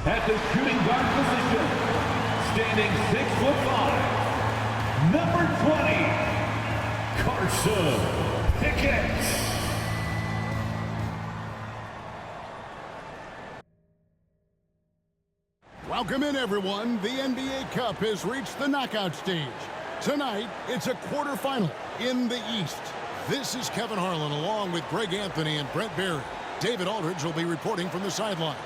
At the shooting guard position, standing 6'5", number 20, Carson Pickett. Welcome in, everyone. The NBA Cup has reached the knockout stage. Tonight, it's a quarterfinal in the East. This is Kevin Harlan along with Greg Anthony and Brent Barry. David Aldridge will be reporting from the sidelines.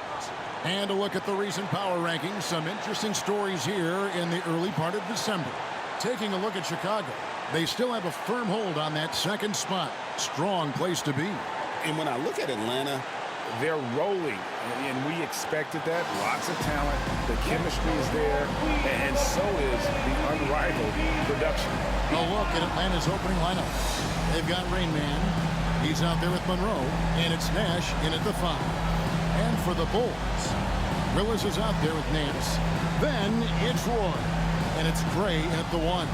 And a look at the recent power rankings. Some interesting stories here in the early part of December. Taking a look at Chicago. They still have a firm hold on that second spot. Strong place to be. And when I look at Atlanta, they're rolling, and we expected that. Lots of talent, the chemistry is there, and so is the unrivaled production. A look at Atlanta's opening lineup. They've got Rain Man. He's out there with Monroe, and it's Nash in at the 5. And for the Bulls, Willis is out there with Nance. Then it's Roy, and it's Gray in at the 1.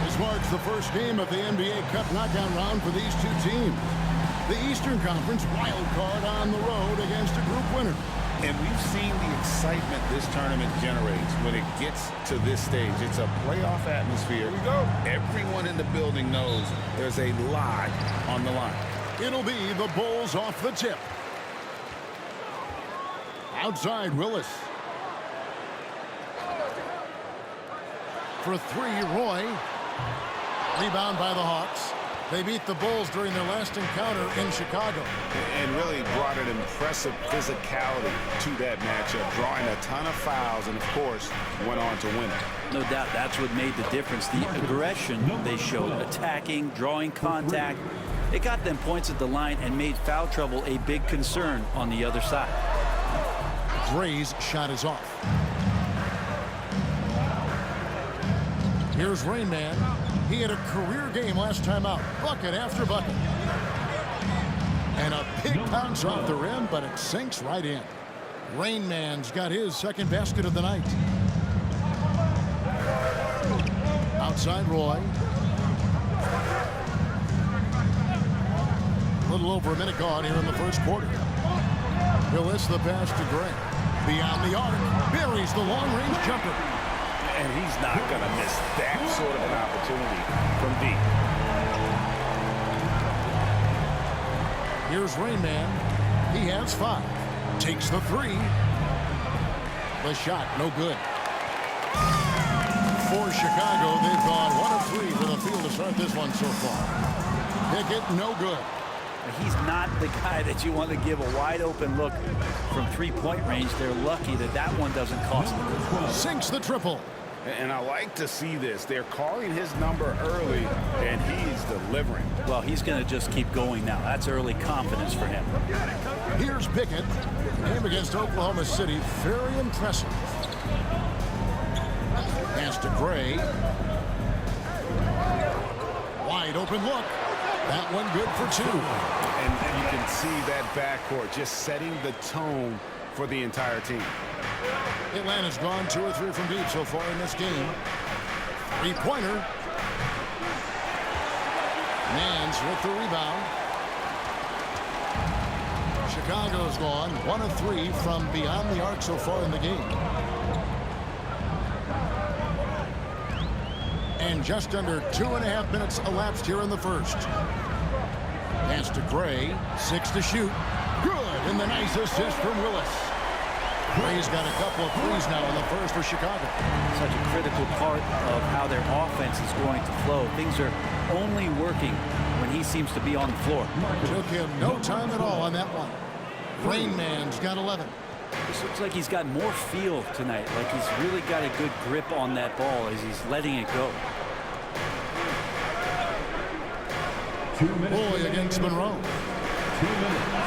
This marks the first game of the NBA Cup knockout round for these two teams. The Eastern Conference wild card on the road against a group winner. And we've seen the excitement this tournament generates when it gets to this stage. It's a playoff atmosphere. Here we go. Everyone in the building knows there's a lot on the line. It'll be the Bulls off the tip. Outside, Willis. For 3, Roy. Rebound by the Hawks. They beat the Bulls during their last encounter in Chicago. And really brought an impressive physicality to that matchup, drawing a ton of fouls and, of course, went on to win it. No doubt that's what made the difference. The aggression they showed, attacking, drawing contact. It got them points at the line and made foul trouble a big concern on the other side. Gray's shot is off. Here's Rain Man. He had a career game last time out. Bucket after bucket. And a big bounce off the rim, but it sinks right in. Rain Man's got his second basket of the night. Outside Roy. A little over a minute gone here in the first quarter. Willis the pass to Gray. Beyond the arc. Buries the long-range jumper. And he's not going to miss that sort of an opportunity from deep. Here's Rain Man. He has 5. Takes the 3. The shot, no good. For Chicago, they've gone 1 of 3 for the field to start this one so far. Pickett, no good. He's not the guy that you want to give a wide-open look from three-point range. They're lucky that that one doesn't cost them. Sinks the triple. And I like to see this. They're calling his number early, and he's delivering. Well, he's going to just keep going now. That's early confidence for him. Here's Pickett. Game against Oklahoma City. Very impressive. Pass to Gray. Wide open look. That one good for 2. And you can see that backcourt just setting the tone for the entire team. Atlanta's gone 2 or 3 from deep so far in this game. 3-pointer. Mans with the rebound. Chicago's gone 1 of 3 from beyond the arc so far in the game. And just under 2.5 minutes elapsed here in the first. Pass to Gray. 6 to shoot. Good. And the nice assist from Willis. Gray's got a couple of threes now in the first for Chicago. Such a critical part of how their offense is going to flow. Things are only working when he seems to be on the floor. Took him no time at all on that one. Rain Man's got 11. This looks like he's got more feel tonight. Like he's really got a good grip on that ball as he's letting it go. 2 minutes. Roy against Monroe. 2 minutes.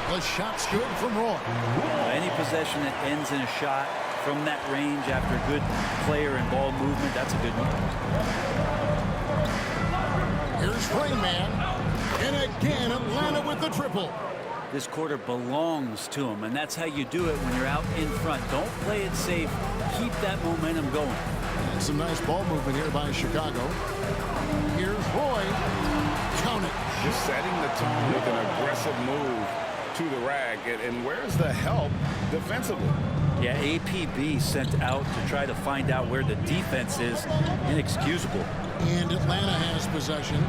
The shot's good from Roy. Any possession that ends in a shot from that range after good player and ball movement, that's a good one. Here's Rain Man. And again, Atlanta with the triple. This quarter belongs to him, and that's how you do it when you're out in front. Don't play it safe. Keep that momentum going. And some nice ball movement here by Chicago. Here's Roy. Count it. Just setting the tone with an aggressive move to the rack. And where's the help defensively? Yeah, APB sent out to try to find out where the defense is. Inexcusable. And Atlanta has possession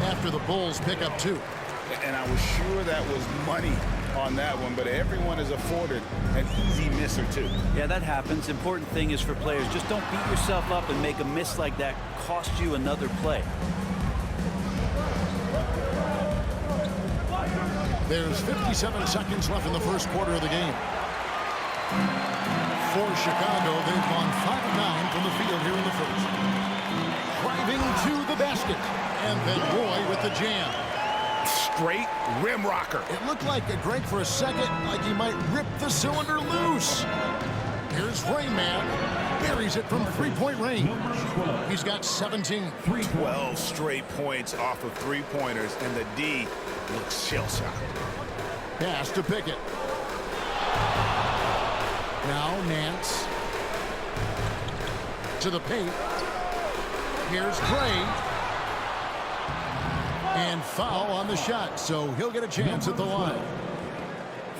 after the Bulls pick up 2. And I was sure that was money on that one, but everyone is afforded an easy miss or two. Yeah, that happens. Important thing is for players, just don't beat yourself up and make a miss like that cost you another play. There's 57 seconds left in the first quarter of the game. For Chicago, they've gone 5 of 9 from the field here in the first. Driving to the basket. And then Roy with the jam. Straight rim rocker. It looked like Greg for a second, like he might rip the cylinder loose. Here's Rayman. Buries it from three-point range. He's got 17. 12 straight points off of three-pointers, and the D looks shell-shocked. Pass to Pickett. Now Nance. To the paint. Here's Gray. And foul on the shot, so he'll get a chance at the line.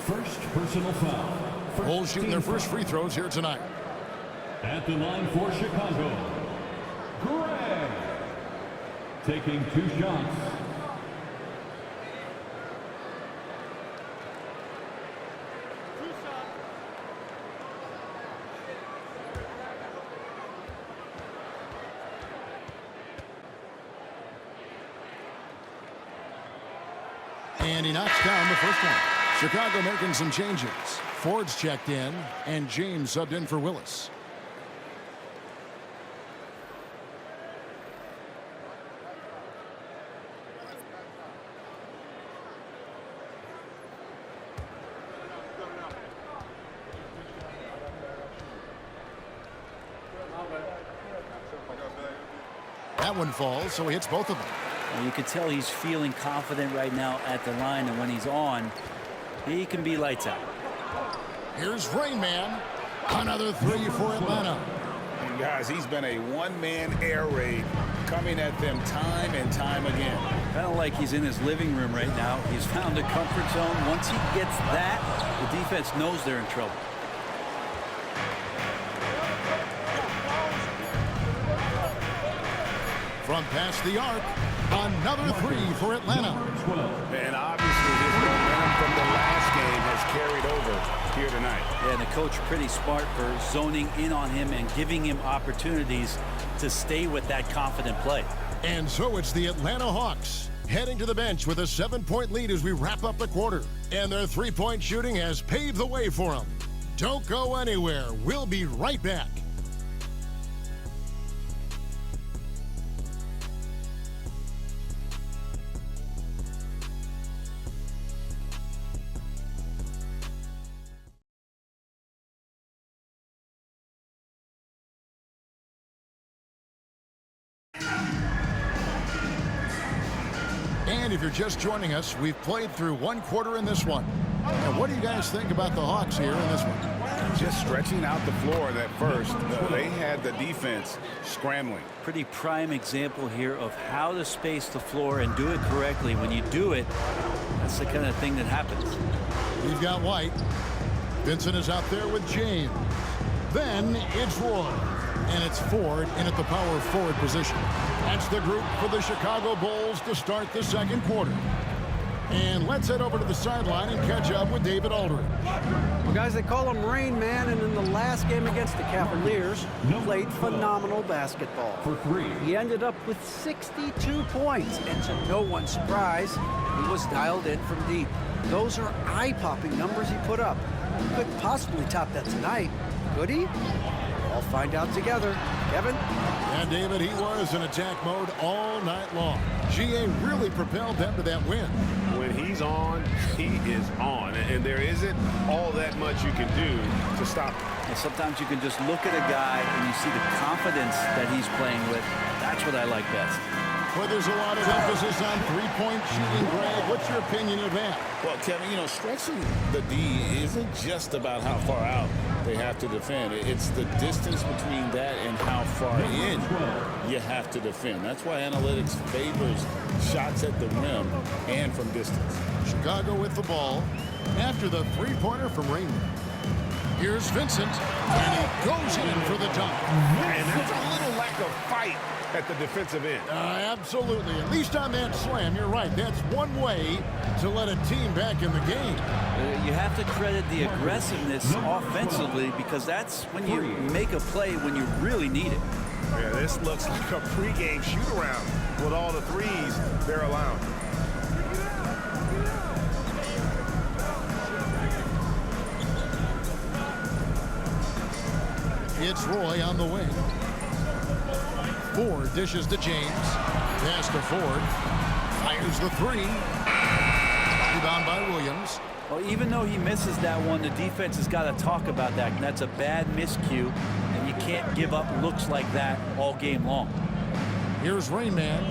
First personal foul. Bulls shooting their first free throws here tonight. At the line for Chicago, Gray. Taking 2 shots. And he knocks down the first one. Chicago making some changes. Ford's checked in, and James subbed in for Willis. That one falls, so he hits both of them. You can tell he's feeling confident right now at the line, and when he's on, he can be lights out. Here's Rayman. Another 3 for Atlanta. And guys, he's been a one-man air raid coming at them time and time again. Kind of like he's in his living room right now. He's found a comfort zone. Once he gets that, the defense knows they're in trouble. From past the arc, another 3 for Atlanta. And obviously his momentum from the last game has carried over here tonight. Yeah, and the coach pretty smart for zoning in on him and giving him opportunities to stay with that confident play. And so it's the Atlanta Hawks heading to the bench with a 7-point lead as we wrap up the quarter. And their three-point shooting has paved the way for them. Don't go anywhere. We'll be right back. And if you're just joining us, we've played through one quarter in this one. And what do you guys think about the Hawks here in this one? Just stretching out the floor that first. They had the defense scrambling. Pretty prime example here of how to space the floor and do it correctly. When you do it, that's the kind of thing that happens. We've got White. Vincent is out there with James. Then it's Roy. And it's Ford in at the power forward position. That's the group for the Chicago Bulls to start the second quarter. And let's head over to the sideline and catch up with David Aldridge. Well, guys, they call him Rain Man, and in the last game against the Cavaliers, he played phenomenal basketball. For 3. He ended up with 62 points, and to no one's surprise, he was dialed in from deep. Those are eye-popping numbers he put up. He couldn't possibly top that tonight, could he? We'll find out together. Kevin? And David, he was in attack mode all night long. GA really propelled them to that win. When he's on, he is on. And there isn't all that much you can do to stop him. And sometimes you can just look at a guy and you see the confidence that he's playing with. That's what I like best. Well, there's a lot of emphasis on three-point shooting, Greg. What's your opinion of that? Well, Kevin, you know, stretching the D isn't just about how far out they have to defend. It's the distance between that and how far in you have to defend. That's why analytics favors shots at the rim and from distance. Chicago with the ball. after the three-pointer from Raymond. Here's Vincent, and he goes in for the dunk. And that's a little lack of fight at the defensive end. Absolutely. At least on that slam, you're right. That's one way to let a team back in the game. You have to credit the aggressiveness offensively, because that's when you make a play when you really need it. Yeah, this looks like a pregame shoot-around with all the threes they're allowing. It's Roy on the wing. Ford dishes to James. Pass to Ford. Fires the three. Rebound by Williams. Well, even though he misses that one, the defense has got to talk about that. And that's a bad miscue, and you can't give up looks like that all game long. Here's Rain Man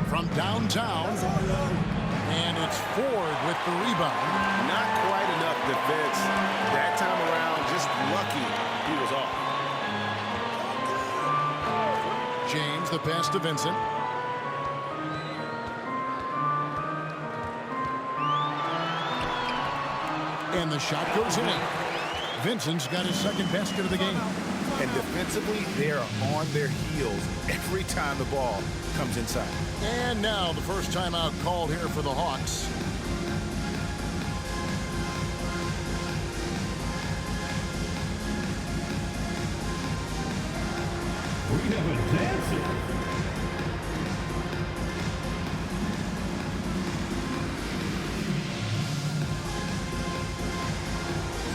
from downtown. And it's Ford with the rebound. Not quite enough defense that time around. Just lucky he was off. James, the pass to Vincent. And the shot goes in. Vincent's got his second basket of the game. And defensively, they are on their heels every time the ball comes inside. And now the first timeout called here for the Hawks. We have a dancer.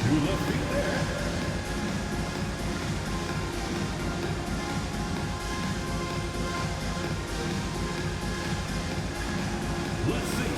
Two left feet there. Let's see.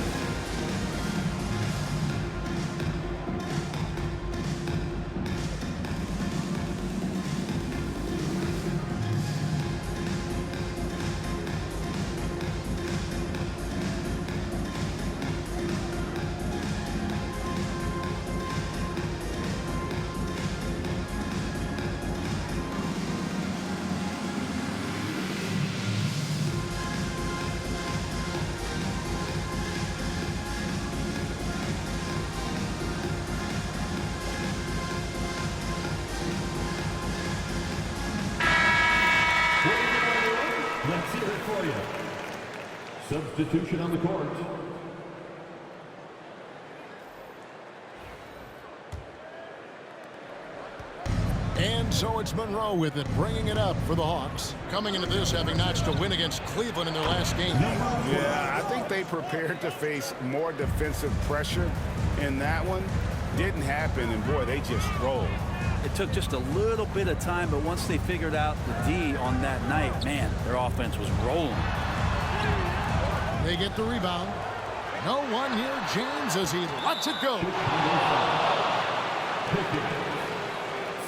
Let's hear it for you. Substitution on the court. And so it's Monroe with it, bringing it up for the Hawks. Coming into this, having notched a win against Cleveland in their last game. Yeah, I think they prepared to face more defensive pressure in that one. Didn't happen, and boy, they just rolled. It took just a little bit of time, but once they figured out the D on that night, man, their offense was rolling. They get the rebound. No one here, James, as he lets it go.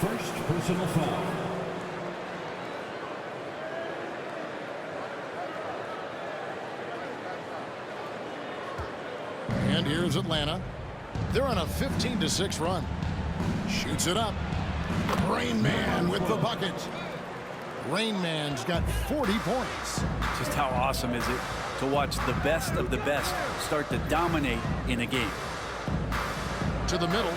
First personal foul. And here's Atlanta. They're on a 15-6 run. Shoots it up. Rain Man with the bucket. Rain Man's got 40 points. Just how awesome is it to watch the best of the best start to dominate in a game? To the middle.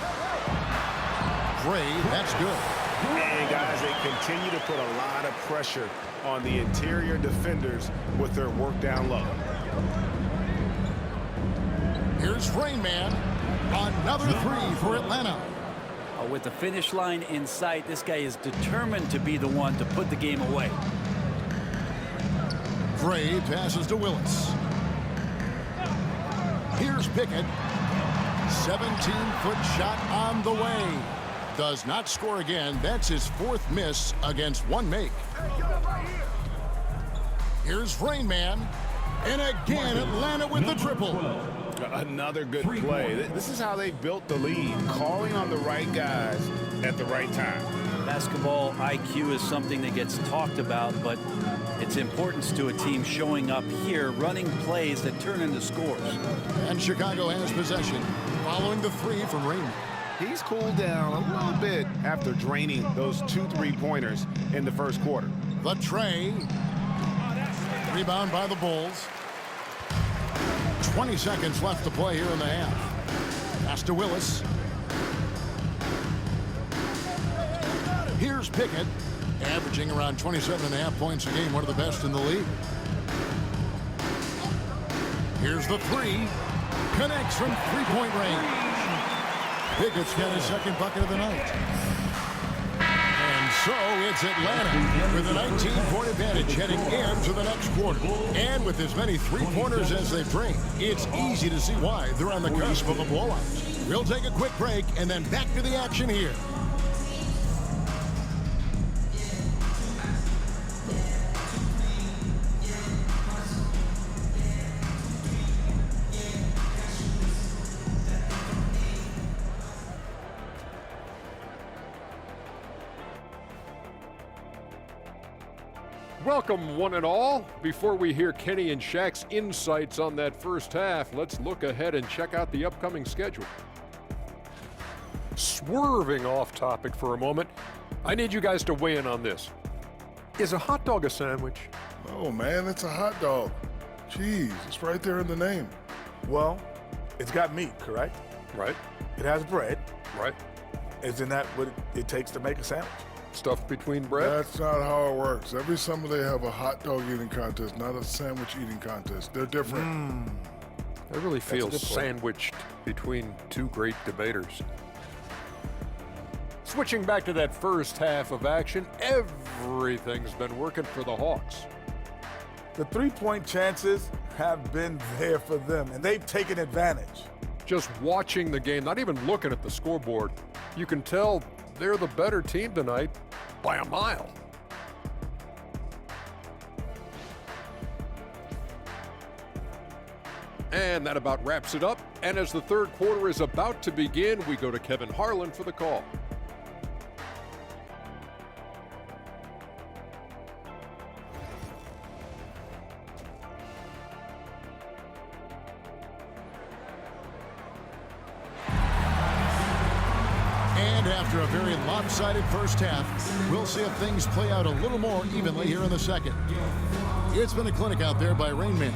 Gray, that's good. And guys, they continue to put a lot of pressure on the interior defenders with their work down low. Here's Rain Man. Another three for Atlanta. With the finish line in sight, this guy is determined to be the one to put the game away. Gray passes to Willis. Here's Pickett. 17-foot shot on the way. Does not score again. That's his fourth miss against one make. Here's Rain Man. And again, Atlanta with the triple. Another good play. This is how they built the lead, calling on the right guys at the right time. Basketball IQ is something that gets talked about, but its importance to a team showing up here, running plays that turn into scores. And Chicago has possession following the three from Rain Man. He's cooled down a little bit after draining those 2 3-pointers in the first quarter. The tray. Rebound by the Bulls. 20 seconds left to play here in the half. Pass to Willis. Here's Pickett, averaging around 27.5 points a game, one of the best in the league. Here's the three. Connects from three-point range. Pickett's got his second bucket of the night. And so it's Atlanta with a 19-point advantage heading into the next quarter. And with as many three-pointers as they bring, it's easy to see why they're on the cusp of a blowout. We'll take a quick break and then back to the action here. Welcome, one and all. Before we hear Kenny and Shaq's insights on that first half, let's look ahead and check out the upcoming schedule. Swerving off topic for a moment, I need you guys to weigh in on this. Is a hot dog a sandwich? Oh, man, it's a hot dog. Jeez, it's right there in the name. Well, it's got meat, correct? Right. It has bread. Right. Isn't that what it takes to make a sandwich? Stuff between bread? That's not how it works. Every summer they have a hot dog eating contest, not a sandwich eating contest. They're different. I really feel good point. sandwiched between two great debaters. Switching back to that first half of action, everything's been working for the Hawks. The three-point chances have been there for them, and they've taken advantage. Just watching the game, not even looking at the scoreboard, you can tell they're the better team tonight by a mile. And that about wraps it up. And as the third quarter is about to begin, we go to Kevin Harlan for the call. And after a very lopsided first half, we'll see if things play out a little more evenly here in the second. It's been a clinic out there by Rain Man.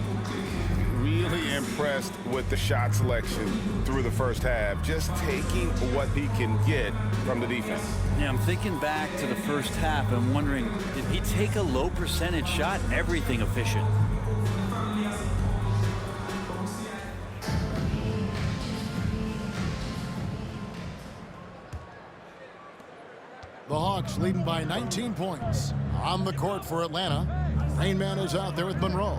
Really impressed with the shot selection through the first half, just taking what he can get from the defense. Yeah, I'm thinking back to the first half and wondering, did he take a low percentage shot? Everything efficient. The Hawks leading by 19 points. On the court for Atlanta, Rain Man is out there with Monroe.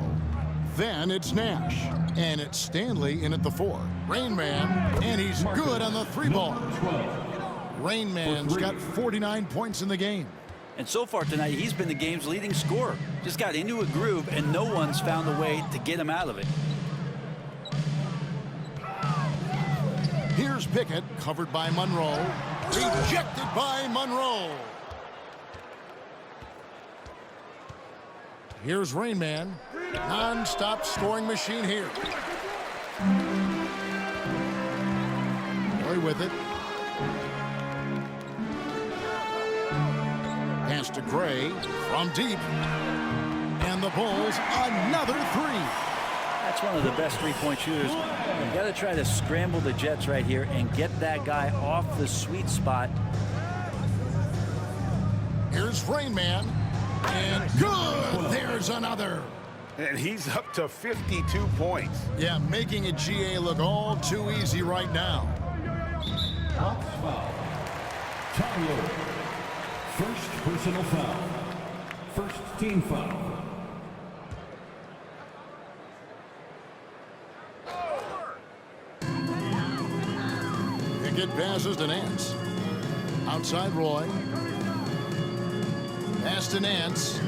Then it's Nash, and it's Stanley in at the 4. Rain Man, and he's good on the 3-ball. Rain Man's got 49 points in the game. And so far tonight, he's been the game's leading scorer. Just got into a groove, and no one's found a way to get him out of it. Here's Pickett, covered by Monroe. Rejected by Monroe. Here's Rain Man. Non-stop scoring machine here. Boy with it. Pass to Gray from deep. And the Bulls another three. That's one of the best three-point shooters. You got to try to scramble the Jets right here and get that guy off the sweet spot. Here's Rain Man. And good! There's another. And he's up to 52 points. Yeah, making a GA look all too easy right now. Hawks foul. Tyler. First personal foul. First team foul. Pickett passes to Nance. Outside Roy. Pass to Nance.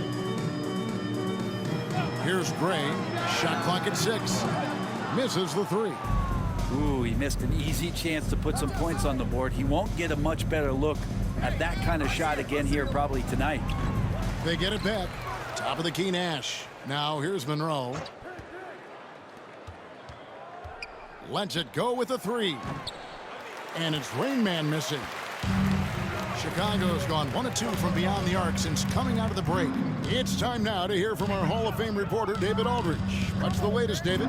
Here's Gray. Shot clock at 6. Misses the 3. Ooh, he missed an easy chance to put some points on the board. He won't get a much better look at that kind of shot again here probably tonight. They get it back. Top of the key, Nash. Now here's Monroe. Lets it go with a 3. And it's Rain Man missing. Chicago's gone 1 of 2 from beyond the arc since coming out of the break. It's time now to hear from our Hall of Fame reporter, David Aldridge. What's the latest, David?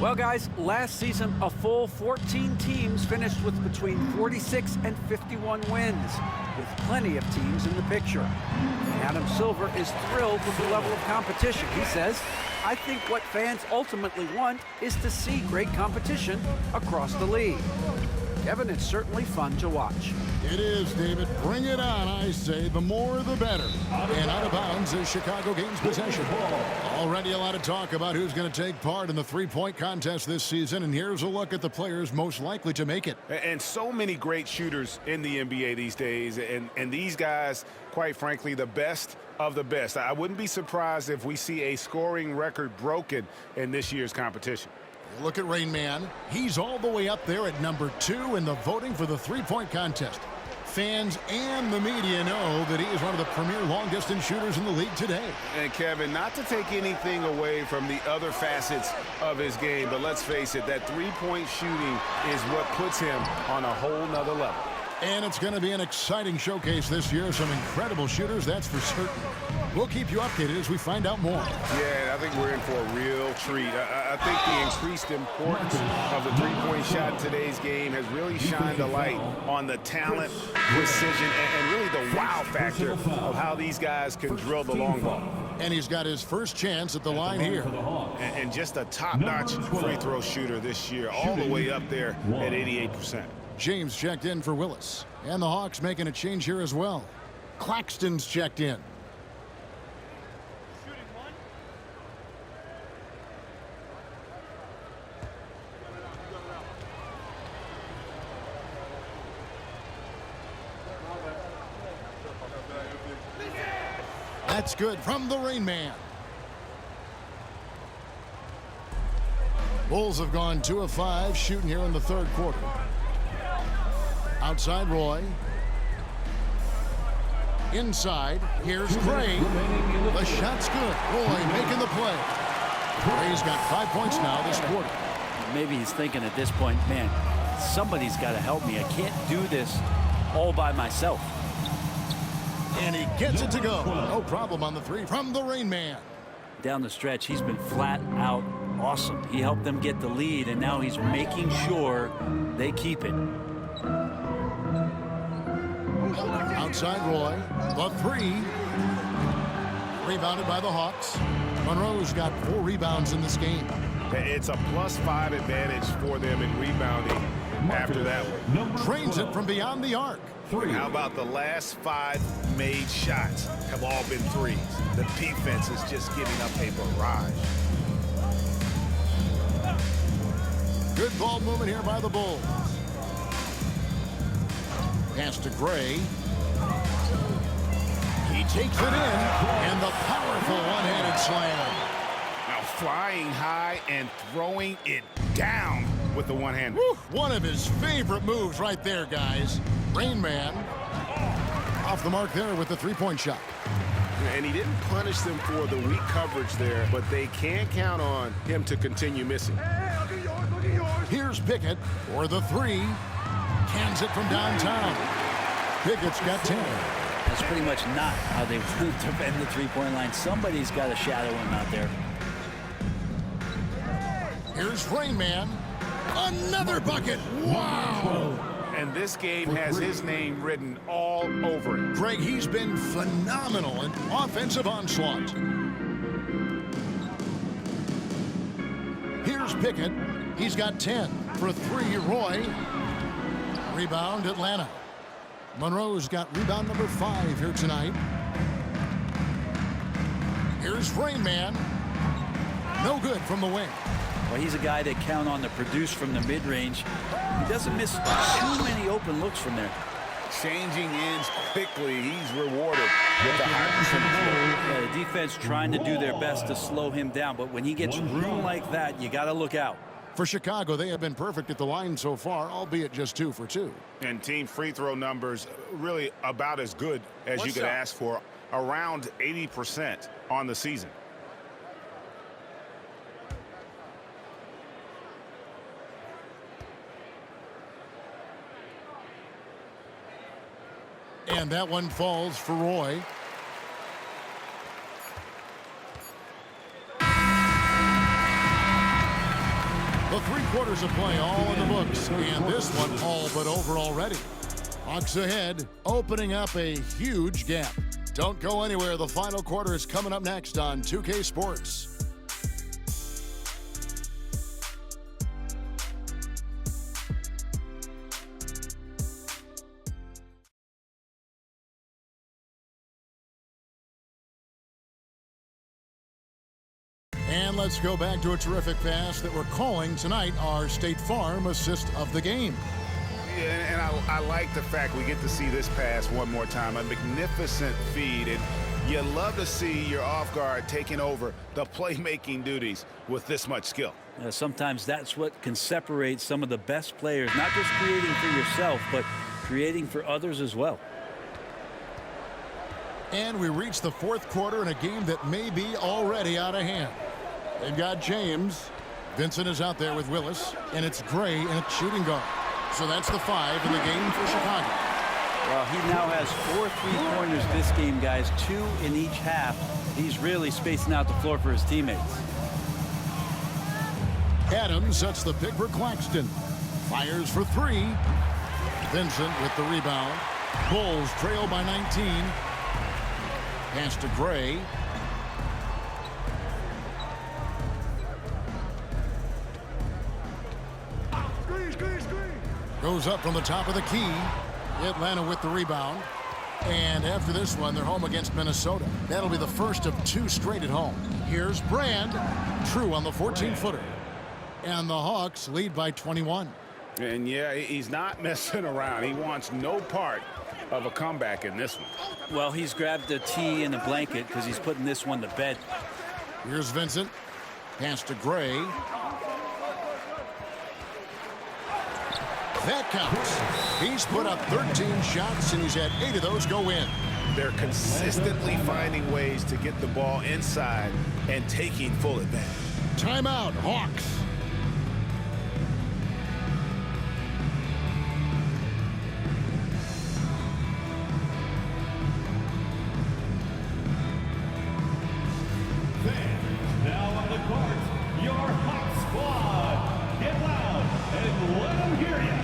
Well, guys, last season, a full 14 teams finished with between 46 and 51 wins, with plenty of teams in the picture. And Adam Silver is thrilled with the level of competition. He says, I think what fans ultimately want is to see great competition across the league. Kevin, it's certainly fun to watch. It is, David. Bring it on, I say. The more, the better. And out of bounds as Chicago gains possession. Already a lot of talk about who's going to take part in the three-point contest this season, and here's a look at the players most likely to make it. And so many great shooters in the NBA these days, and these guys, quite frankly, the best of the best. I wouldn't be surprised if we see a scoring record broken in this year's competition. Look at Rain Man. He's all the way up there at number 2 in the voting for the three-point contest. Fans and the media know that he is one of the premier long-distance shooters in the league today. And Kevin, not to take anything away from the other facets of his game, but let's face it, that three-point shooting is what puts him on a whole nother level. And it's going to be an exciting showcase this year. Some incredible shooters, that's for certain. We'll keep you updated as we find out more. Yeah, I think we're in for a real treat. I think the increased importance of the three-point shot in today's game has really shined a light on the talent, precision, and really the wow factor of how these guys can drill the long ball. And he's got his first chance at the line here. And just a top-notch free throw shooter this year, all the way up there at 88%. James checked in for Willis. And the Hawks making a change here as well. Claxton's checked in. That's good from the Rain Man. Bulls have gone 2 of 5 shooting here in the third quarter. Outside Roy. Inside, here's Gray. The shot's good. Roy making the play. Gray's got 5 points now this quarter. Maybe he's thinking at this point, man, somebody's got to help me. I can't do this all by myself. And he gets it to go. No problem on the 3 from the Rain Man. Down the stretch, he's been flat out awesome. He helped them get the lead, and now he's making sure they keep it. Outside Roy, the 3. Rebounded by the Hawks. Monroe's got 4 rebounds in this game. It's a +5 advantage for them in rebounding after that one. Drains it from beyond the arc. How about the last 5 made shots have all been threes? The defense is just giving up a barrage. Good ball movement here by the Bulls. Pass to Gray. He takes it in, and the powerful one-handed slam. Now flying high and throwing it down with the one-hander. One of his favorite moves right there, guys. Rain Man off the mark there with the three-point shot. And he didn't punish them for the weak coverage there, but they can't count on him to continue missing. Here's Pickett for the 3. Cans it from downtown. Pickett's got 10. That's pretty much not how they want to defend the three-point line. Somebody's got to shadow him out there. Here's Rain Man. Another bucket. Wow. And this game has his name written all over it. Greg, he's been phenomenal in offensive onslaught. Here's Pickett. He's got 10 for 3. Roy. Rebound Atlanta. Monroe's got rebound number 5 here tonight. Here's Rain Man. No good from the wing. Well, he's a guy that count on to produce from the mid-range. He doesn't miss too many open looks from there. Changing ends quickly. He's rewarded with a high percentage. Yeah, the defense trying to do their best to slow him down, but when he gets room like that, you got to look out. For Chicago, they have been perfect at the line so far, albeit just 2 for 2. And team free throw numbers really about as good as you could ask for, around 80% on the season. And that one falls for Roy. The 3 quarters of play all in the books, and this one all but over already. Hawks ahead, opening up a huge gap. Don't go anywhere. The final quarter is coming up next on 2K Sports. And let's go back to a terrific pass that we're calling tonight our State Farm assist of the game. Yeah, and I like the fact we get to see this pass one more time. A magnificent feed, and you love to see your off guard taking over the playmaking duties with this much skill. Sometimes that's what can separate some of the best players, not just creating for yourself, but creating for others as well. And we reach the 4th quarter in a game that may be already out of hand. They've got James. Vincent is out there with Willis, and it's Gray in a shooting guard. So that's the 5 in the game for Chicago. Well, he now has 4 3-pointers this game, guys, 2 in each half. He's really spacing out the floor for his teammates. Adams sets the pick for Claxton. Fires for 3. Vincent with the rebound. Bulls trail by 19. Pass to Gray. Goes up from the top of the key. Atlanta with the rebound. And after this one, they're home against Minnesota. That'll be the first of 2 straight at home. Here's Brand. True on the 14-footer. And the Hawks lead by 21. And yeah, he's not messing around. He wants no part of a comeback in this one. Well, he's grabbed the tee and the blanket because he's putting this one to bed. Here's Vincent. Pass to Gray. That counts. He's put up 13 shots, and he's had 8 of those go in. They're consistently finding ways to get the ball inside and taking full advantage. Timeout, Hawks. Now on the court, your Hawk squad. Get loud and let them hear you.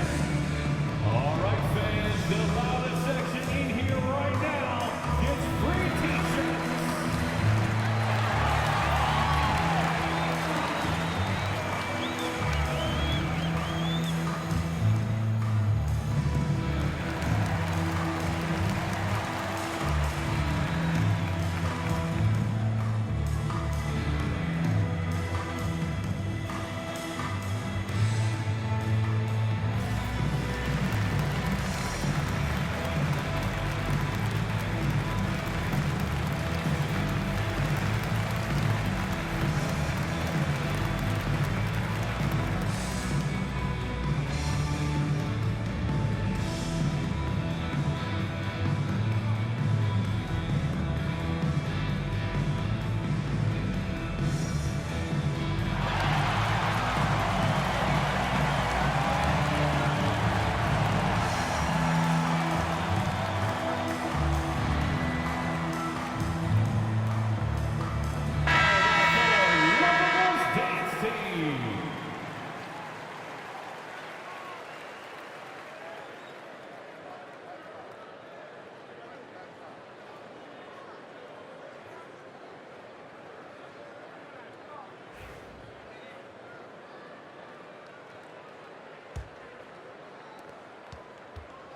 All right, fans, the loudest section in here right now gets free t-shirts.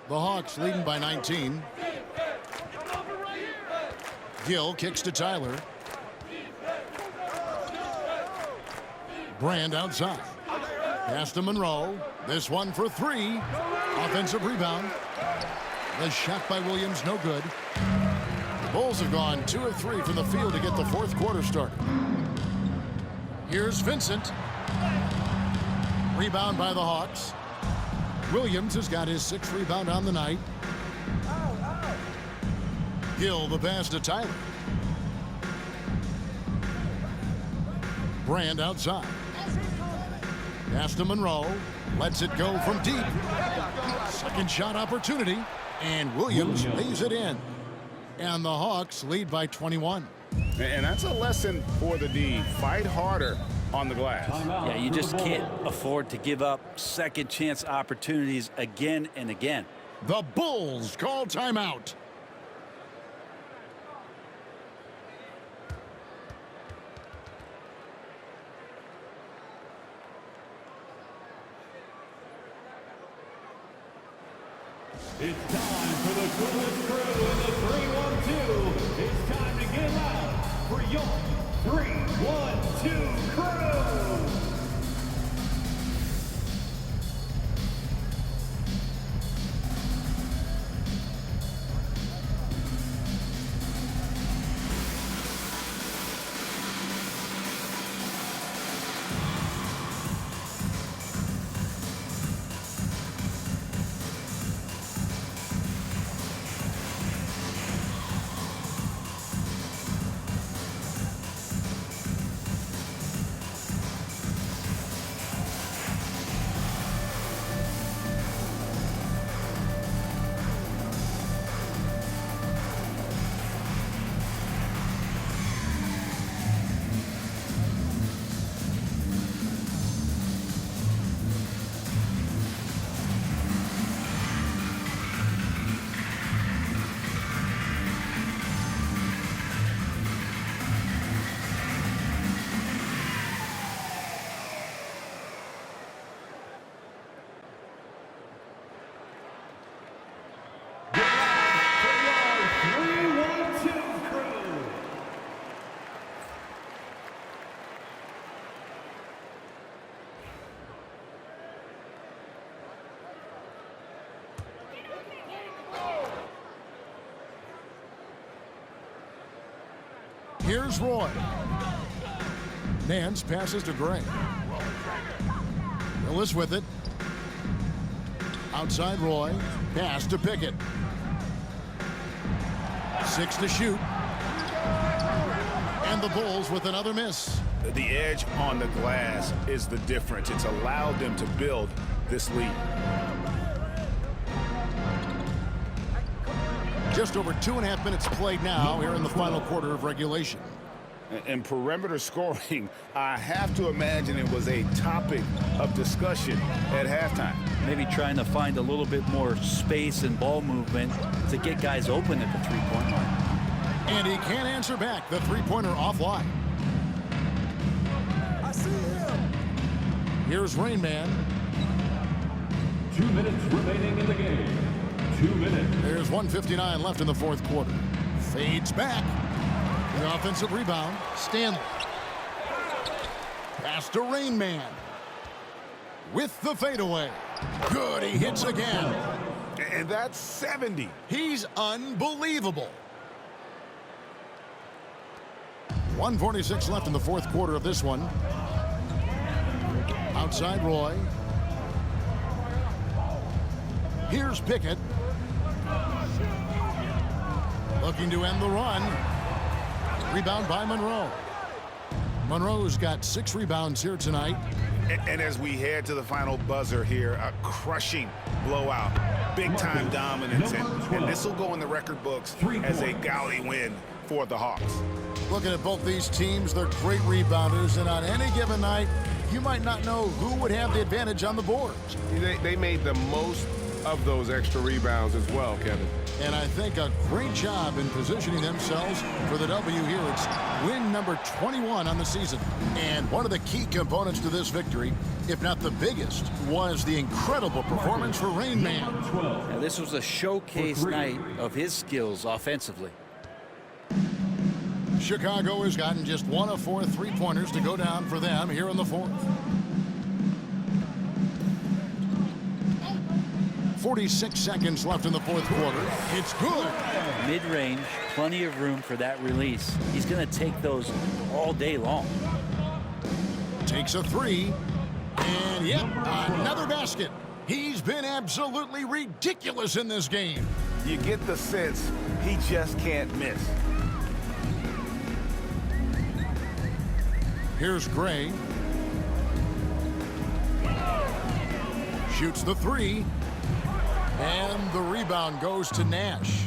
The Hawks leading by 19. Gill kicks to Tyler. Brand outside. Pass to Monroe. This one for 3. Offensive rebound. The shot by Williams, no good. The Bulls have gone 2 of 3 from the field to get the 4th quarter started. Here's Vincent. Rebound by the Hawks. Williams has got his 6th rebound on the night. Gill the pass to Tyler. Brand outside. Pass to Monroe. Lets it go from deep. Second shot opportunity. And Williams lays it in. And the Hawks lead by 21. And that's a lesson for the D. Fight harder on the glass. Yeah, you just can't afford to give up second chance opportunities again and again. The Bulls call timeout. It's time for the Coolest Crew in the 3-1-2. It's time to get loud for your 3-1-2 crew. Here's Roy. Nance passes to Gray. Willis with it. Outside Roy. Pass to Pickett. 6 to shoot. And the Bulls with another miss. The edge on the glass is the difference. It's allowed them to build this lead. Just over 2.5 minutes played now here in the final quarter of regulation. And perimeter scoring, I have to imagine it was a topic of discussion at halftime. Maybe trying to find a little bit more space and ball movement to get guys open at the three-point line. And he can't answer back. The three-pointer offline. I see him. Here's Rain Man. 2 minutes remaining in the game. 2 minutes. There's 1:59 left in the fourth quarter. Fades back. The offensive rebound. Stanley. Pass to Rain Man. With the fadeaway. Good, he hits again. And that's 70. He's unbelievable. 1:46 left in the fourth quarter of this one. Outside Roy. Here's Pickett. Looking to end the run. Rebound by Monroe. Monroe's got 6 rebounds here tonight. And as we head to the final buzzer here, a crushing blowout, big-time dominance, and this will go in the record books as a gaudy win for the Hawks. Looking at both these teams, they're great rebounders, and on any given night, you might not know who would have the advantage on the boards. They made the most of those extra rebounds as well, Kevin. And I think a great job in positioning themselves for the W here. It's win number 21 on the season. And one of the key components to this victory, if not the biggest, was the incredible performance for Rain Man. Now, this was a showcase night of his skills offensively. Chicago has gotten just 1 of 4 three-pointers to go down for them here in the fourth. 46 seconds left in the fourth quarter. It's good. Mid-range, plenty of room for that release. He's going to take those all day long. Takes a 3. And yep, another basket. He's been absolutely ridiculous in this game. You get the sense he just can't miss. Here's Gray. Shoots the 3. And the rebound goes to Nash.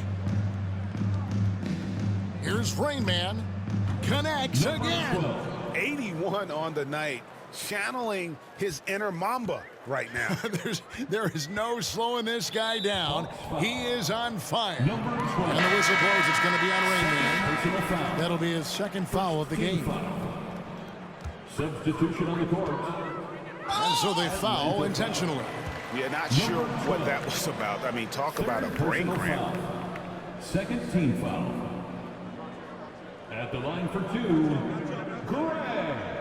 Here's Rain Man. Connects again. 81 on the night. Channeling his inner Mamba right now. There is no slowing this guy down. He is on fire. And the whistle blows. It's going to be on Rain Man. That'll be his second foul of the game. Substitution on the court. And so they foul intentionally. Yeah, not sure what that was about. I mean, talk about a brain cramp. Second team foul. At the line for two, Greg.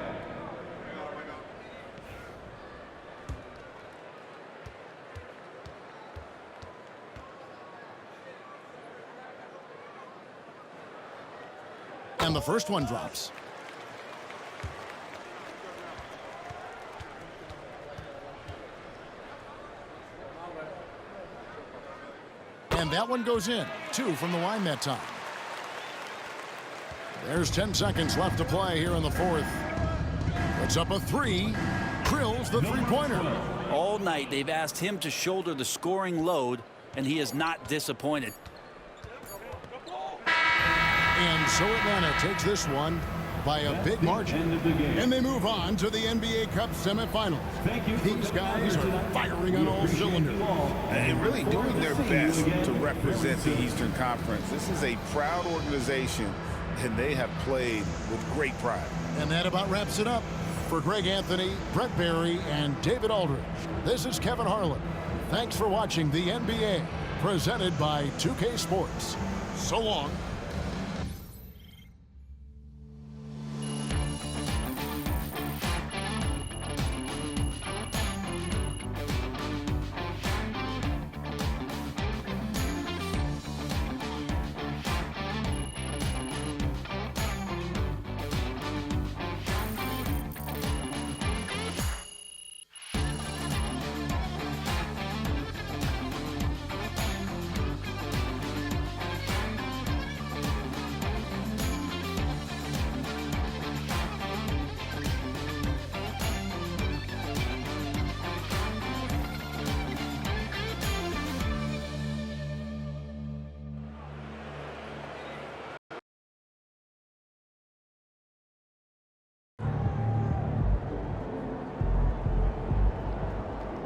And the first one drops. And that one goes in. 2 from the line that time. There's 10 seconds left to play here in the fourth. Puts up a 3. Drills the three-pointer. All night they've asked him to shoulder the scoring load, and he is not disappointed. And so Atlanta takes this one by a big margin. And they move on to the NBA Cup semifinals. These guys are firing on all cylinders. And really doing their best to represent the Eastern Conference. This is a proud organization, and they have played with great pride. And that about wraps it up. For Greg Anthony, Brent Barry, and David Aldridge, this is Kevin Harlan. Thanks for watching the NBA, presented by 2K Sports. So long.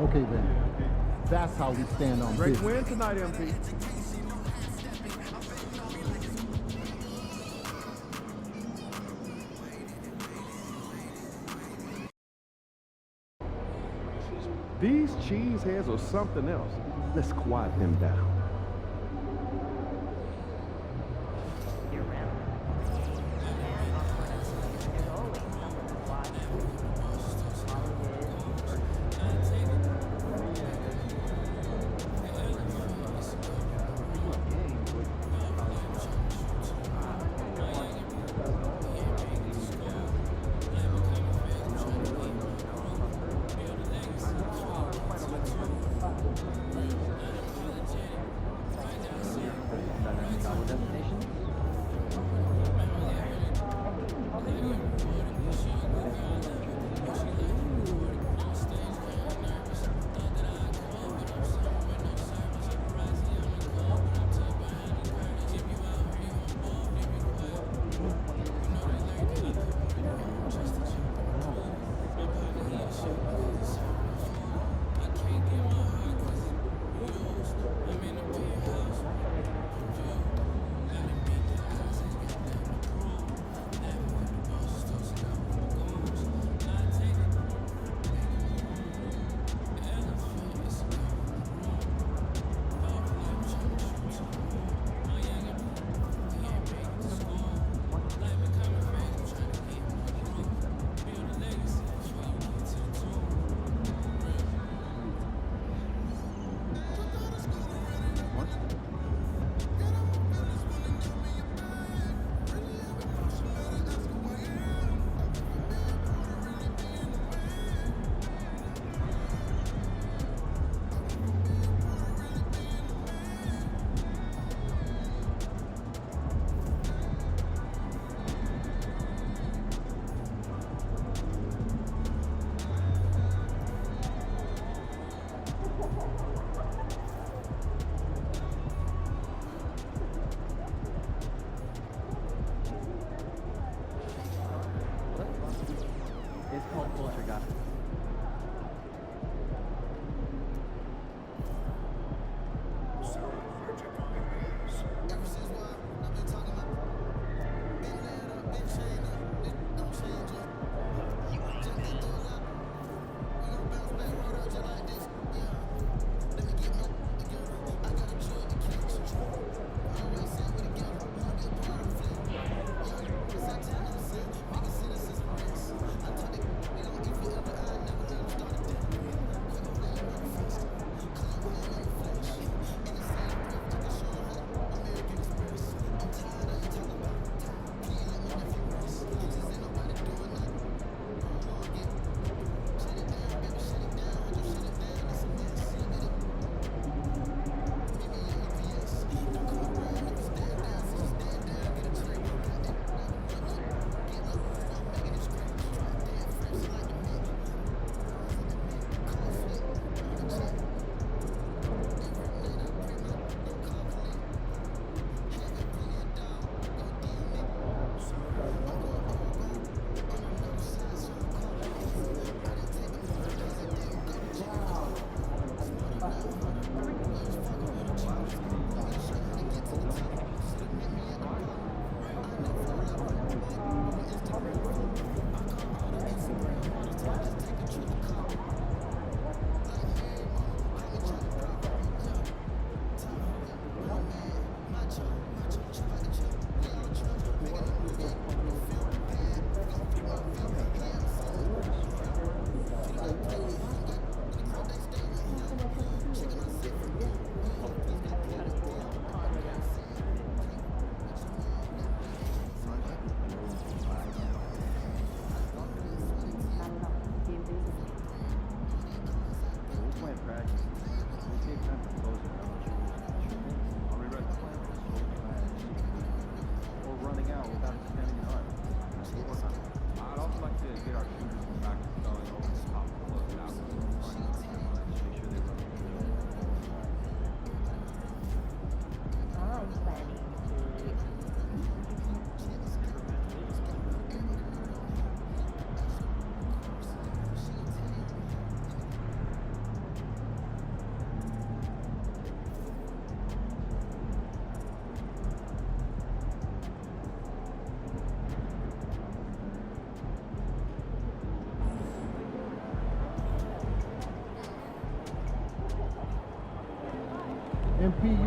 Okay, then. That's how we stand on Great business. win tonight, MP. These cheeseheads are something else. Let's quiet them down.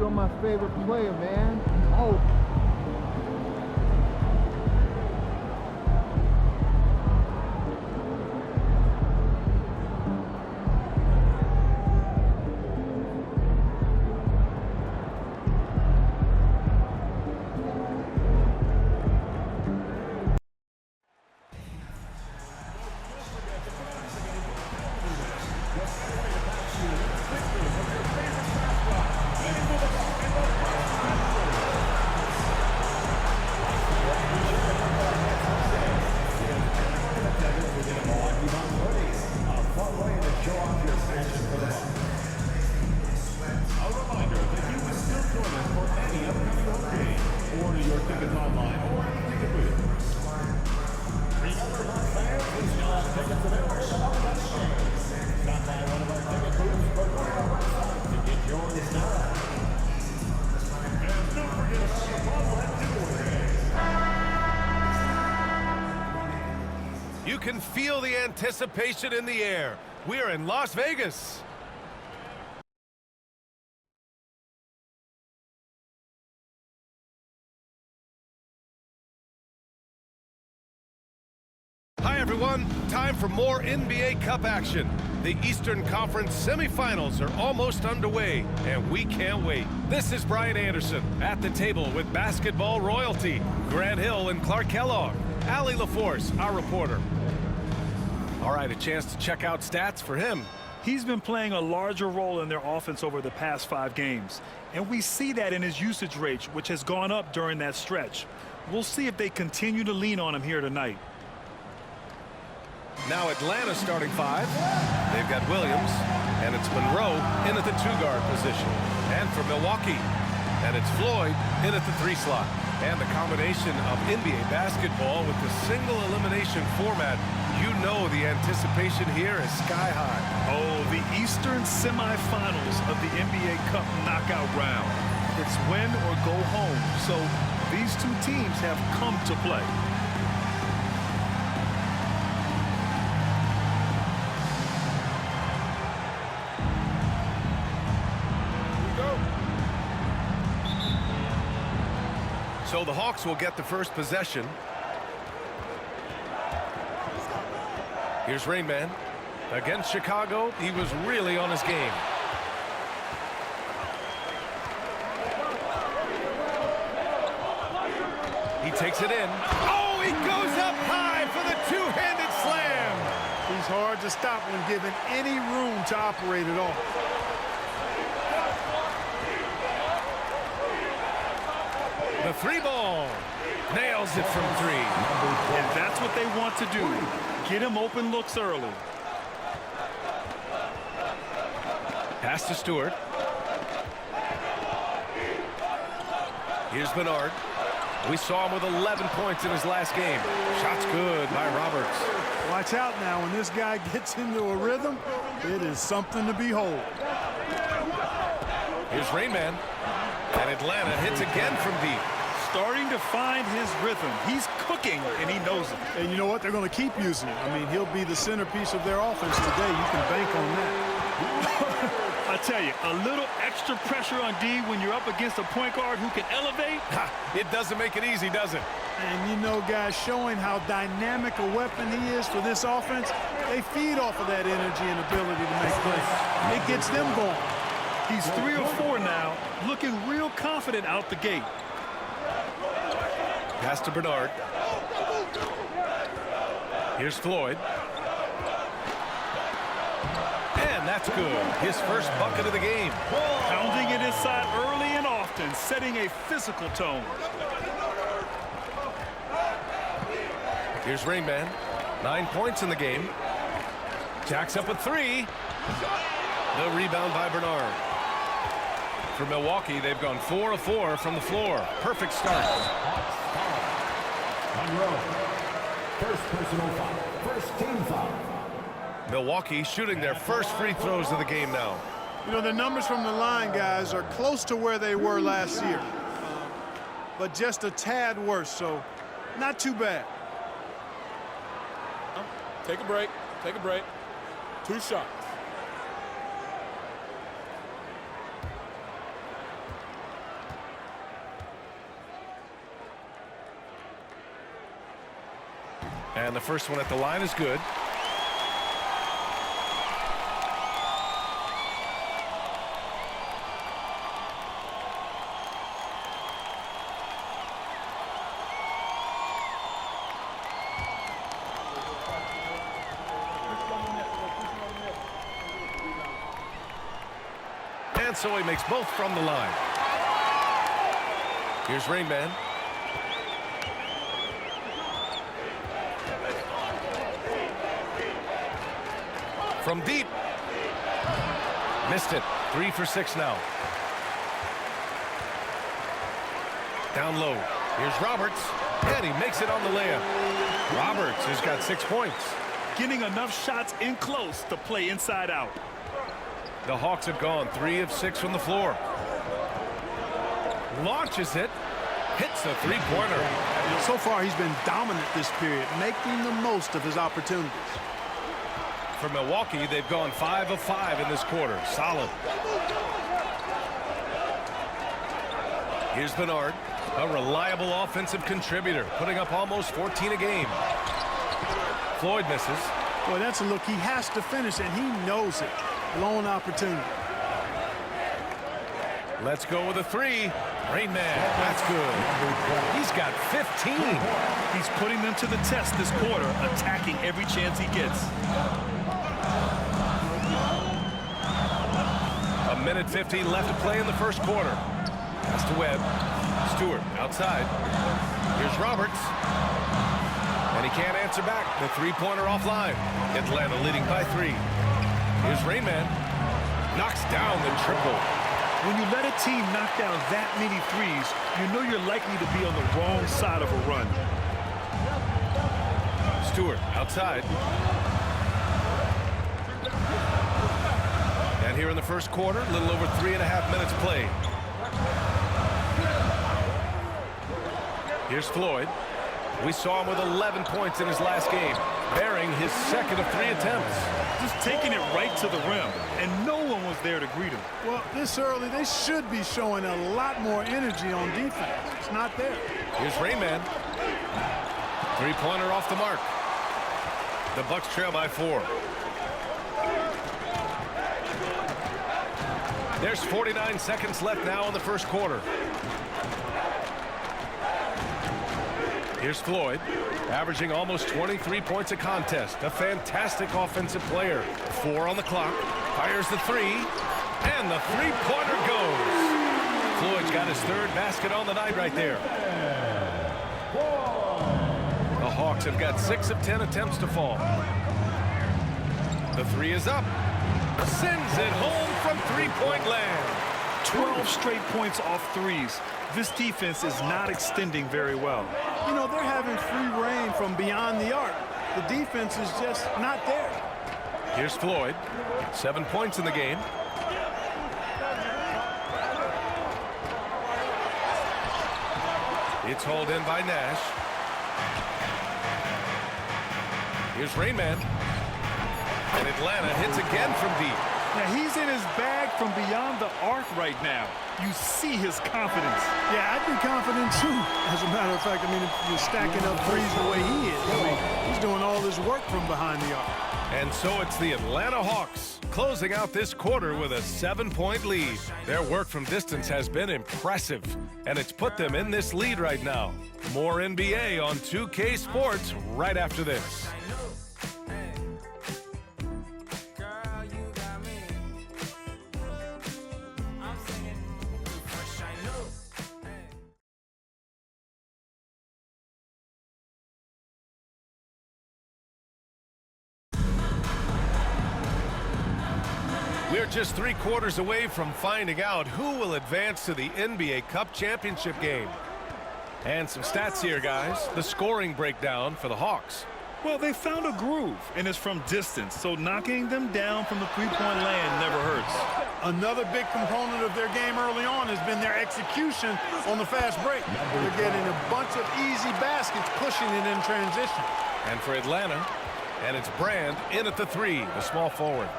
you're my favorite player, man. Oh. You can feel the anticipation in the air. We're in Las Vegas. Hi everyone, time for more NBA Cup action. The Eastern Conference semifinals are almost underway, and we can't wait. This is Brian Anderson at the table with basketball royalty, Grant Hill and Clark Kellogg, Allie LaForce, our reporter. All right, a chance to check out stats for him. He's been playing a larger role in their offense over the past 5 games, and we see that in his usage rate, which has gone up during that stretch. We'll see if they continue to lean on him here tonight. Now Atlanta starting 5. They've got Williams, and it's Monroe in at the 2-guard position. And for Milwaukee, and it's Floyd in at the 3 slot. And the combination of NBA basketball with the single elimination format, you know the anticipation here is sky high. Oh, the Eastern semifinals of the NBA Cup knockout round. It's win or go home. So these two teams have come to play. So the Hawks will get the first possession. Here's Rain Man. Against Chicago, he was really on his game. He takes it in. Oh, he goes up high for the two-handed slam. He's hard to stop when given any room to operate at all. The 3-ball. Nails it from 3. And that's what they want to do. Get him open looks early. Pass to Stewart. Here's Bernard. We saw him with 11 points in his last game. Shot's good by Roberts. Watch out now. When this guy gets into a rhythm, it is something to behold. Here's Rain Man. And Atlanta hits again from deep. Starting to find his rhythm. He's cooking, and he knows it. And you know what? They're going to keep using him. I mean, he'll be the centerpiece of their offense today. You can bank on that. I tell you, a little extra pressure on D when you're up against a point guard who can elevate. It doesn't make it easy, does it? And you know, guys, showing how dynamic a weapon he is for this offense, they feed off of that energy and ability to make plays. It gets them going. He's 3 or 4 now, looking real confident out the gate. Pass to Bernard. Here's Floyd. And that's good. His first bucket of the game. Pounding it inside early and often, setting a physical tone. Here's Rain Man. 9 points in the game. Jacks up a 3. The rebound by Bernard. For Milwaukee, they've gone 4 of 4 from the floor. Perfect start. Monroe. First personal foul. First team foul. Milwaukee shooting their first free throws of the game now. You know, the numbers from the line, guys, are close to where they were last year. But just a tad worse, so not too bad. Take a break. Take a break. 2 shots. And the first one at the line is good. And so he makes both from the line. Here's Rain Man. From deep. Missed it. 3 for 6 now. Down low. Here's Roberts. And he makes it on the layup. Roberts has got 6 points. Getting enough shots in close to play inside out. The Hawks have gone 3 of 6 from the floor. Launches it. Hits a three-pointer. So far, he's been dominant this period, making the most of his opportunities. For Milwaukee, they've gone 5 of 5 in this quarter. Solid. Here's Bernard, a reliable offensive contributor, putting up almost 14 a game. Floyd misses. Boy, that's a look he has to finish, and he knows it. Blown opportunity. Let's go with a 3. Rain Man, that's good. He's got 15. He's putting them to the test this quarter, attacking every chance he gets. A minute 15 left to play in the first quarter. Pass to Webb. Stewart outside. Here's Roberts. And he can't answer back. The three-pointer offline. Atlanta leading by 3. Here's Rain Man. Knocks down the triple. When you let a team knock down that many threes, you know you're likely to be on the wrong side of a run. Stewart outside. And here in the first quarter, a little over 3.5 minutes played. Here's Floyd. We saw him with 11 points in his last game, bearing his second of 3 attempts. Just taking it right to the rim, and no one was there to greet him. Well, this early, they should be showing a lot more energy on defense. It's not there. Here's Rain Man. Three-pointer off the mark. The Bucks trail by 4. There's 49 seconds left now in the first quarter. Here's Floyd, averaging almost 23 points a contest. A fantastic offensive player. 4 on the clock. Fires the 3. And the three-pointer goes. Floyd's got his 3rd basket on the night right there. The Hawks have got 6 of 10 attempts to fall. The 3 is up. Sends it home from three-point land. 12 straight points off threes. This defense is not extending very well. You know, they're having free reign from beyond the arc. The defense is just not there. Here's Floyd. 7 points in the game. It's hauled in by Nash. Here's Rain Man. And Atlanta hits again from deep. Now he's in his bag from beyond the arc right now. You see his confidence. Yeah, I'd be confident too. As a matter of fact, I mean, if you're stacking up threes the way he is, I mean, he's doing all this work from behind the arc. And so it's the Atlanta Hawks closing out this quarter with a 7-point lead. Their work from distance has been impressive, and it's put them in this lead right now. More NBA on 2K Sports right after this. We're just 3 quarters away from finding out who will advance to the NBA Cup Championship game. And some stats here, guys. The scoring breakdown for the Hawks. Well, they found a groove, and it's from distance, so knocking them down from the three-point land never hurts. Another big component of their game early on has been their execution on the fast break. They're getting a bunch of easy baskets, pushing it in transition. And for Atlanta, and it's Brand in at the 3, the small forward.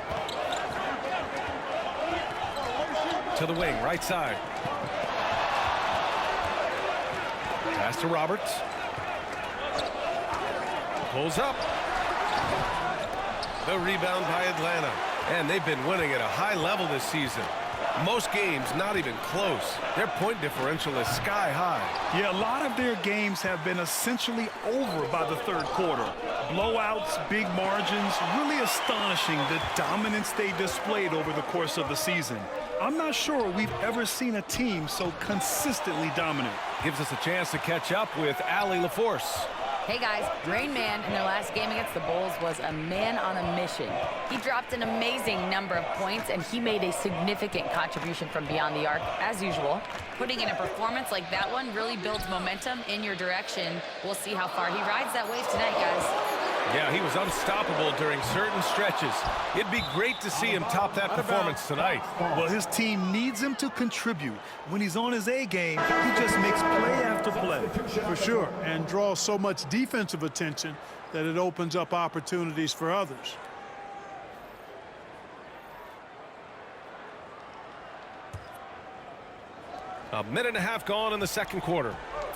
To the wing, right side. Pass to Roberts. Pulls up. The rebound by Atlanta. And they've been winning at a high level this season. Most games not even close. Their point differential is sky high. Yeah, a lot of their games have been essentially over by the third quarter. Blowouts, big margins, really astonishing the dominance they displayed over the course of the season. I'm not sure we've ever seen a team so consistently dominant. Gives us a chance to catch up with Allie LaForce. Hey guys, Rain Man in their last game against the Bulls was a man on a mission. He dropped an amazing number of points and he made a significant contribution from beyond the arc, as usual. Putting in a performance like that one really builds momentum in your direction. We'll see how far he rides that wave tonight, guys. Yeah, he was unstoppable during certain stretches. It'd be great to see him top that performance tonight. Well, his team needs him to contribute. When he's on his A game, he just makes play after play. For sure, and draws so much defensive attention that it opens up opportunities for others. A minute and a half gone in the second quarter.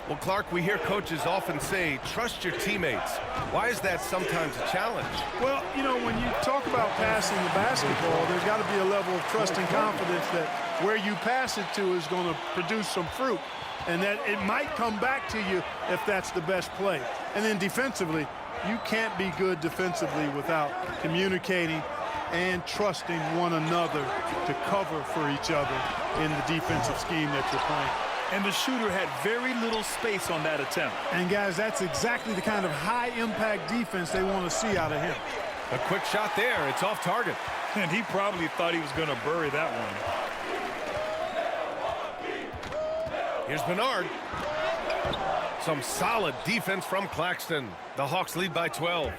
Well, Clark, we hear coaches often say, trust your teammates. Why is that sometimes a challenge? Well, you know, when you talk about passing the basketball, there's got to be a level of trust and confidence that where you pass it to is going to produce some fruit, and that it might come back to you if that's the best play. And then defensively, you can't be good defensively without communicating and trusting one another to cover for each other in the defensive scheme that you're playing. And the shooter had very little space on that attempt. And guys, that's exactly the kind of high-impact defense they want to see out of him. A quick shot there. It's off target. And he probably thought he was going to bury that one. Here's Bernard. Some solid defense from Claxton. The Hawks lead by 12.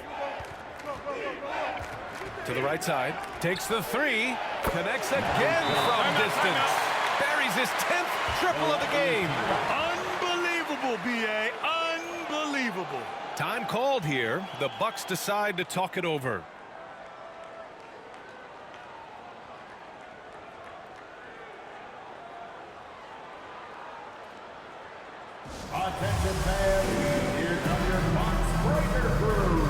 To the right side. Takes the three. Connects again from distance. Buries his 10th triple of the game. Unbelievable, B.A. Unbelievable. Time called here. The Bucks decide to talk it over. Attention fans, here come your Bucks Breaker crew.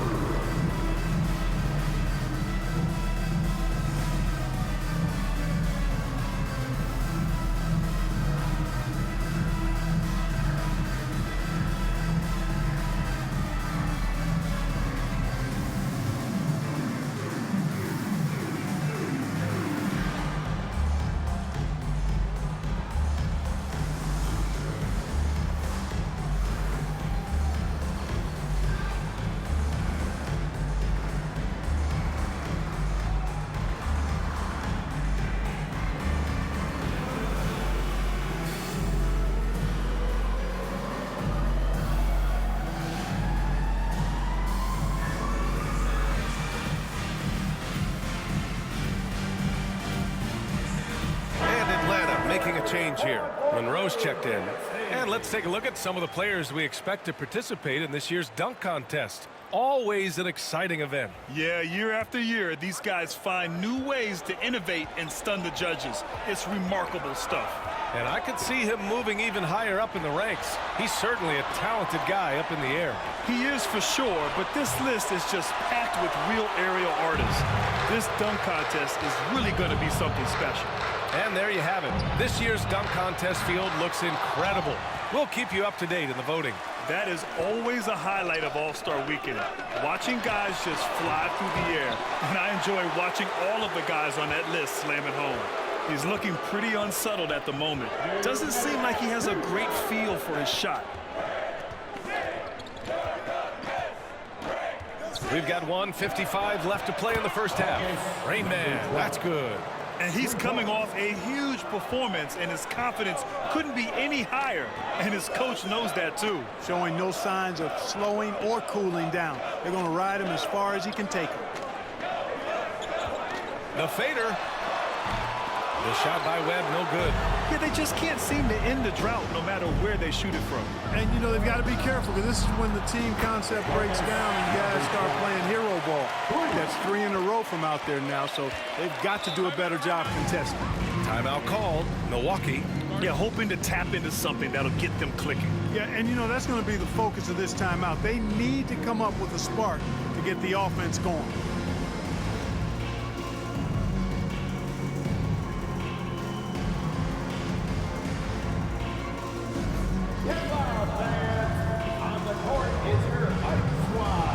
Making a change here. Monroe's checked in. And let's take a look at some of the players we expect to participate in this year's dunk contest. Always an exciting event. Yeah, year after year, these guys find new ways to innovate and stun the judges. It's remarkable stuff. And I could see him moving even higher up in the ranks. He's certainly a talented guy up in the air. He is for sure, but this list is just packed with real aerial artists. This dunk contest is really going to be something special. And there you have it. This year's dunk contest field looks incredible. We'll keep you up to date in the voting. That is always a highlight of All-Star Weekend. Watching guys just fly through the air. And I enjoy watching all of the guys on that list slam it home. He's looking pretty unsettled at the moment. Doesn't seem like he has a great feel for his shot. We've got 1:55 left to play in the first half. Rain Man, that's good. And he's coming off a huge performance, and his confidence couldn't be any higher. And his coach knows that, too. Showing no signs of slowing or cooling down. They're going to ride him as far as he can take him. The fader. The shot by Webb, no good. Yeah, they just can't seem to end the drought no matter where they shoot it from. And, you know, they've got to be careful because this is when the team concept breaks down and guys start playing hero ball. That's 3 in a row from out there now, so they've got to do a better job contesting. Timeout called. Milwaukee. Yeah, hoping to tap into something that'll get them clicking. Yeah, and you know, that's going to be the focus of this timeout. They need to come up with a spark to get the offense going. On the court is your Hype Squad.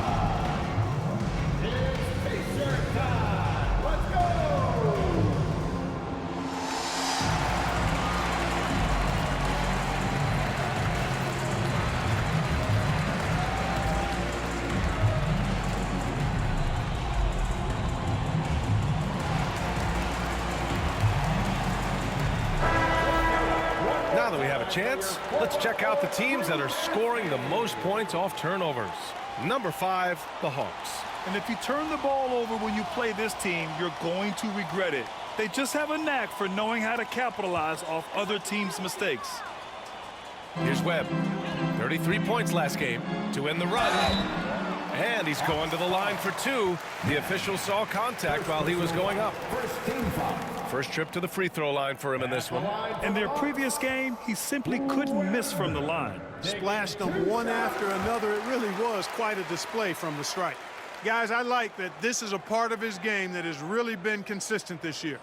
It's Pacer time. Let's go! Now that we have a chance, let's check out the teams that are scoring the most points off turnovers. Number 5, the Hawks. And if you turn the ball over when you play this team, you're going to regret it. They just have a knack for knowing how to capitalize off other teams' mistakes. Here's Webb. 33 points last game to win the run. And he's going to the line for 2. The official saw contact while he was going up. First trip to the free throw line for him in this one. In their previous game, he simply couldn't miss from the line. Splashed them one after another. It really was quite a display from the stripe. Guys, I like that this is a part of his game that has really been consistent this year.